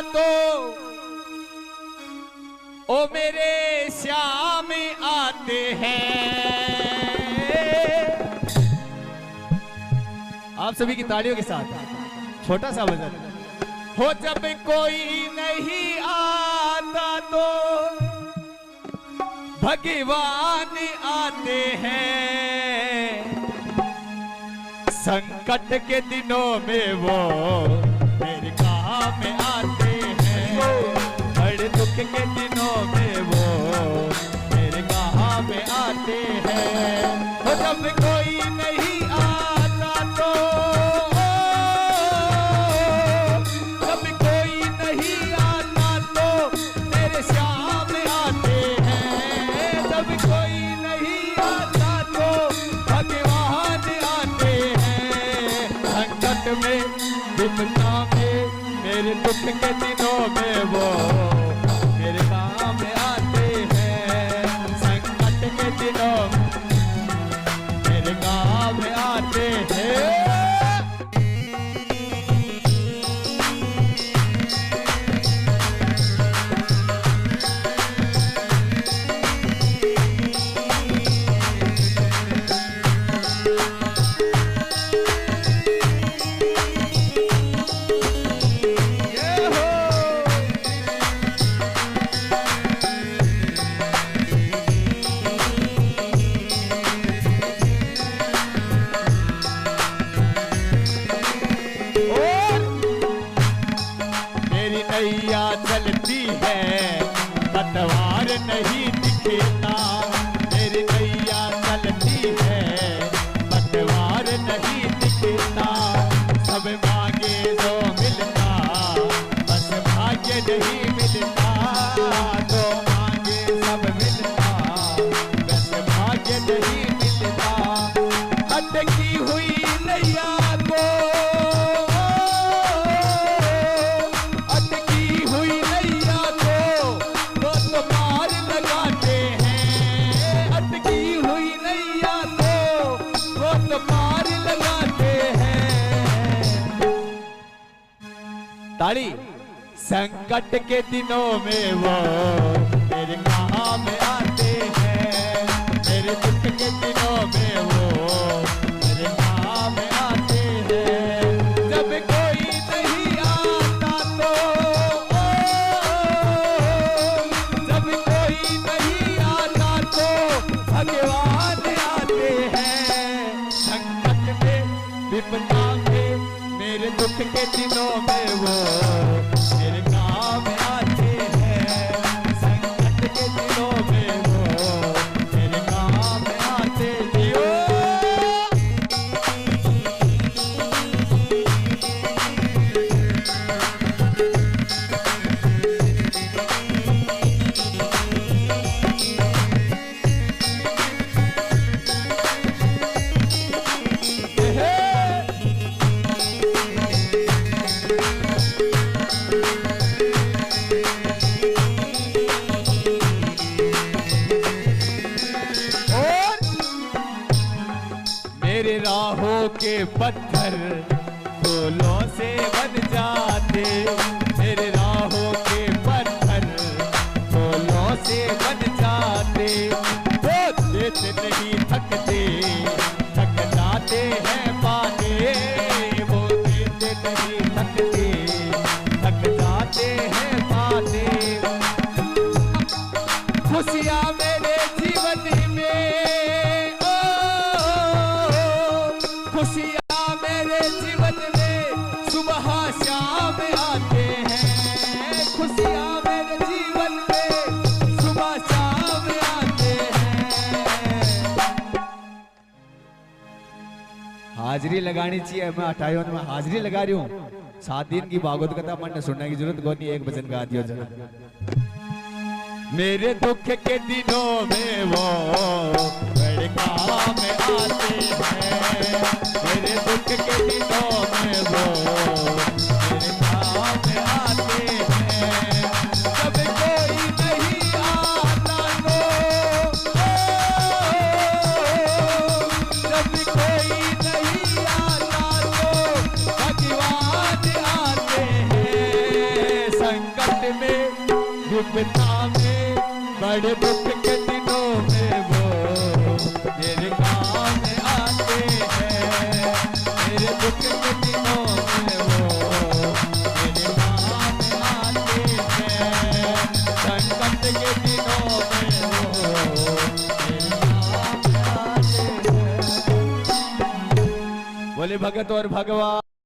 तो ओ मेरे श्याम आते हैं। आप सभी की तालियों के साथ छोटा सा भजन। हो जब कोई नहीं आता तो भगवान आते हैं। संकट के दिनों में वो मेरे काम आते हैं। बड़े दुख के दिनों में वो मेरे काम आते हैं। हो जब कोई नहीं आता तो जब कोई नहीं आता तो मेरे श्याम आते हैं। जब कोई नहीं आता तो भगवान आते हैं। संकट में विपदा में मेरे दुख के दिनों में वो मेरे काम आते हैं। संकट के दिनों मेरे काम आते हैं। नैया चलती है पतवार नहीं दिखता। मेरी नैया चलती है पतवार नहीं दिखता। सब मांगे जो मिलता बस भाग्य नहीं मिलता। जो मांगे सब मिलता बस भाग्य नहीं मिलता। अटकी हुई नैया को ताली। संकट के दिनों में वो मेरे काम आते हैं। मेरे दुख के दिनों में वो मेरे काम आते हैं। जब कोई नहीं आता तो जब कोई नहीं आता तो भगवान आते हैं। संकट में विपदा में मेरे दुख के दिनों में वो मेरे काम आते हैं। संकट के दिनों में वो मेरे काम आते जियो। मेरे राहों के पत्थर फूलों से बन जाते। मेरे राहों के पत्थर फूलों से बन जाते। वो देते नहीं थकते थक जाते हैं पाने। वो देते नहीं थकते थक जाते हैं पाने। खुशियाँ मेरे जीवन में खुशियाँ मेरे जीवन में सुबह शाम आते हैं। खुशियाँ मेरे जीवन में सुबह शाम आते हैं। हाजिरी लगानी चाहिए। मैं 58 में हाजिरी लगा रही हूँ। 7 दिन की भागवत कथा मन सुनने की जरूरत कोई नहीं। एक भजन गा दियो जरा। मेरे दुख के दिनों में वो बड़े काम आते हैं। मेरे दुख के दिनों में वो मेरे काम आते हैं। जब कोई नहीं आता तो जब कोई नहीं आता तो भगवान आते हैं। विपदा में, बड़े दुख के दिनों में वो मेरे काम आते हैं। मेरे दुख के दिनों में वो मेरे काम आते हैं। संकट के दिनों में वो मेरे काम आते हैं। बोले भगत और भगवान।